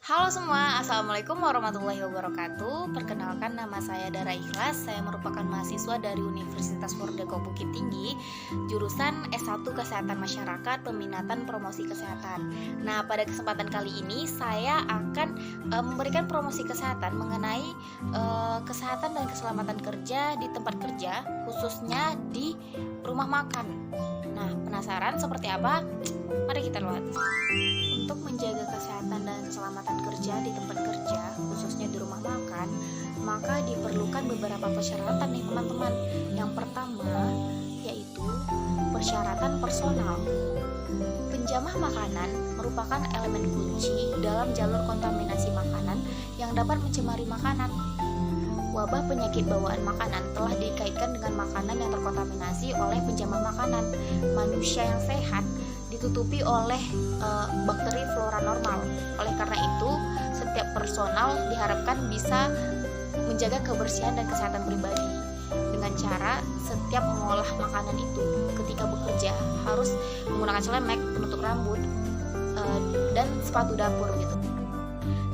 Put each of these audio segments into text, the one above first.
Halo semua, Assalamualaikum warahmatullahi wabarakatuh. Perkenalkan, nama saya Dara Ikhlas. Saya merupakan mahasiswa dari Universitas Murdeka Bukit Tinggi, jurusan S1 Kesehatan Masyarakat, Peminatan Promosi Kesehatan. Nah, pada kesempatan kali ini saya akan memberikan promosi kesehatan mengenai kesehatan dan keselamatan kerja di tempat kerja, khususnya di rumah makan. Nah, penasaran seperti apa? Mari kita lihat. Untuk menjaga kesehatan dan keselamatan kerja di tempat kerja, khususnya di rumah makan, maka diperlukan beberapa persyaratan nih teman-teman. Yang pertama yaitu persyaratan personal. Penjamah makanan merupakan elemen kunci dalam jalur kontaminasi makanan yang dapat mencemari makanan. Wabah penyakit bawaan makanan telah dikaitkan dengan makanan yang terkontaminasi oleh penjamah makanan. Manusia yang sehat ditutupi oleh bakteri flora normal. Oleh karena itu, setiap personal diharapkan bisa menjaga kebersihan dan kesehatan pribadi dengan cara setiap mengolah makanan itu ketika bekerja harus menggunakan celemek, penutup rambut, dan sepatu dapur gitu.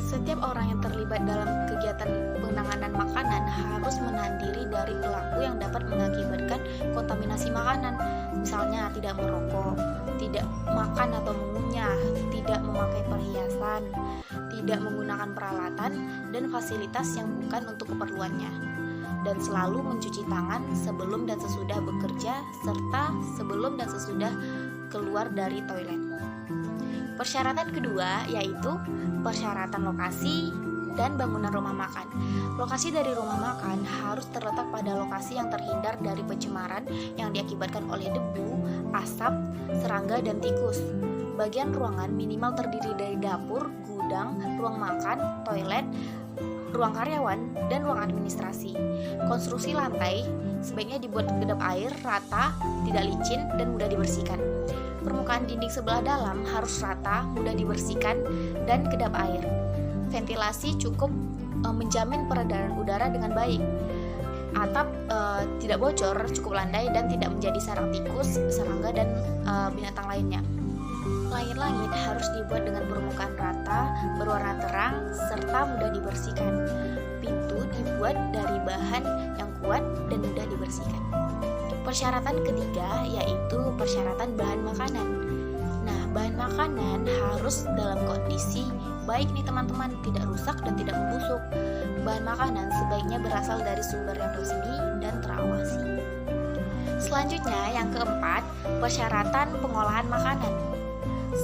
Setiap orang yang terlibat dalam kegiatan penanganan makanan harus menahan diri dari pelaku yang dapat mengakibatkan kontaminasi makanan. Misalnya tidak merokok, tidak makan atau mengunyah, tidak memakai perhiasan, tidak menggunakan peralatan dan fasilitas yang bukan untuk keperluannya, dan selalu mencuci tangan sebelum dan sesudah bekerja serta sebelum dan sesudah keluar dari toilet. Persyaratan kedua yaitu persyaratan lokasi dan bangunan rumah makan. Lokasi dari rumah makan harus terletak pada lokasi yang terhindar dari pencemaran yang diakibatkan oleh debu, asap, serangga, dan tikus. Bagian ruangan minimal terdiri dari dapur, gudang, ruang makan, toilet, ruang karyawan, dan ruang administrasi. Konstruksi lantai sebaiknya dibuat kedap air, rata, tidak licin, dan mudah dibersihkan. Permukaan dinding sebelah dalam harus rata, mudah dibersihkan, dan kedap air. Ventilasi cukup menjamin peredaran udara dengan baik. Atap tidak bocor, cukup landai, dan tidak menjadi sarang tikus, serangga, dan binatang lainnya. Langit-langit harus dibuat dengan permukaan rata, berwarna terang, serta mudah dibersihkan. Pintu dibuat dari bahan yang kuat dan mudah dibersihkan. Persyaratan ketiga yaitu persyaratan bahan makanan. Nah, bahan makanan harus dalam kondisi baik nih teman-teman, tidak rusak dan tidak membusuk. Bahan makanan sebaiknya berasal dari sumber yang resmi dan terawasi. Selanjutnya, yang keempat, persyaratan pengolahan makanan.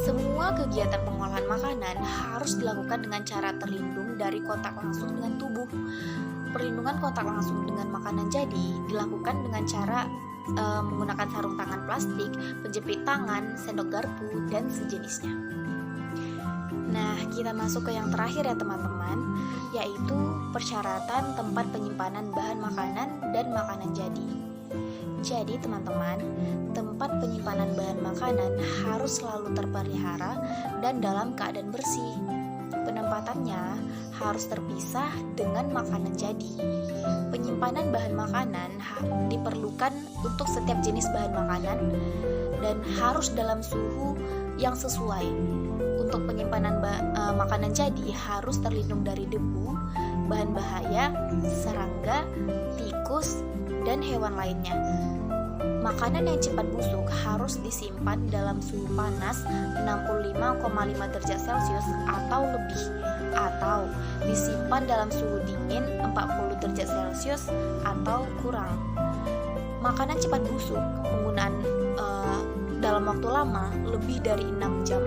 Semua kegiatan pengolahan makanan harus dilakukan dengan cara terlindung dari kontak langsung dengan tubuh. Perlindungan kontak langsung dengan makanan jadi dilakukan dengan cara menggunakan sarung tangan plastik, penjepit tangan, sendok garpu, dan sejenisnya. Nah, kita masuk ke yang terakhir ya teman-teman, yaitu persyaratan tempat penyimpanan bahan makanan dan makanan jadi. Jadi teman-teman, tempat penyimpanan bahan makanan harus selalu terpelihara dan dalam keadaan bersih. Penempatannya harus terpisah dengan makanan jadi. Penyimpanan bahan makanan diperlukan untuk setiap jenis bahan makanan dan harus dalam suhu yang sesuai. Untuk penyimpanan makanan jadi harus terlindung dari debu, bahan bahaya, serangga, tikus, dan hewan lainnya. Makanan yang cepat busuk harus disimpan dalam suhu panas 65,5 derajat Celcius atau lebih, atau disimpan dalam suhu dingin 40 derajat Celcius atau kurang. Makanan cepat busuk penggunaan dalam waktu lama lebih dari 6 jam.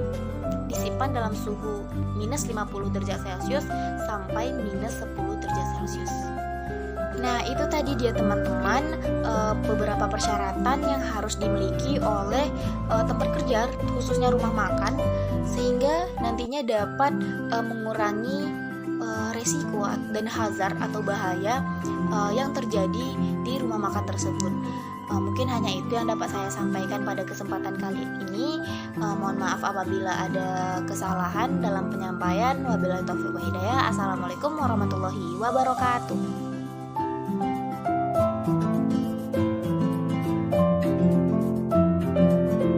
Disimpan dalam suhu minus 50 derajat Celcius sampai minus 10 derajat Celcius. Nah, itu tadi dia teman-teman beberapa persyaratan yang harus dimiliki oleh tempat kerja, khususnya rumah makan, sehingga nantinya dapat mengurangi resiko dan hazard atau bahaya yang terjadi di rumah makan tersebut. Mungkin hanya itu yang dapat saya sampaikan pada kesempatan kali ini. Mohon maaf apabila ada kesalahan dalam penyampaian. Wabillahi taufiq wal hidayah. Assalamualaikum warahmatullahi wabarakatuh.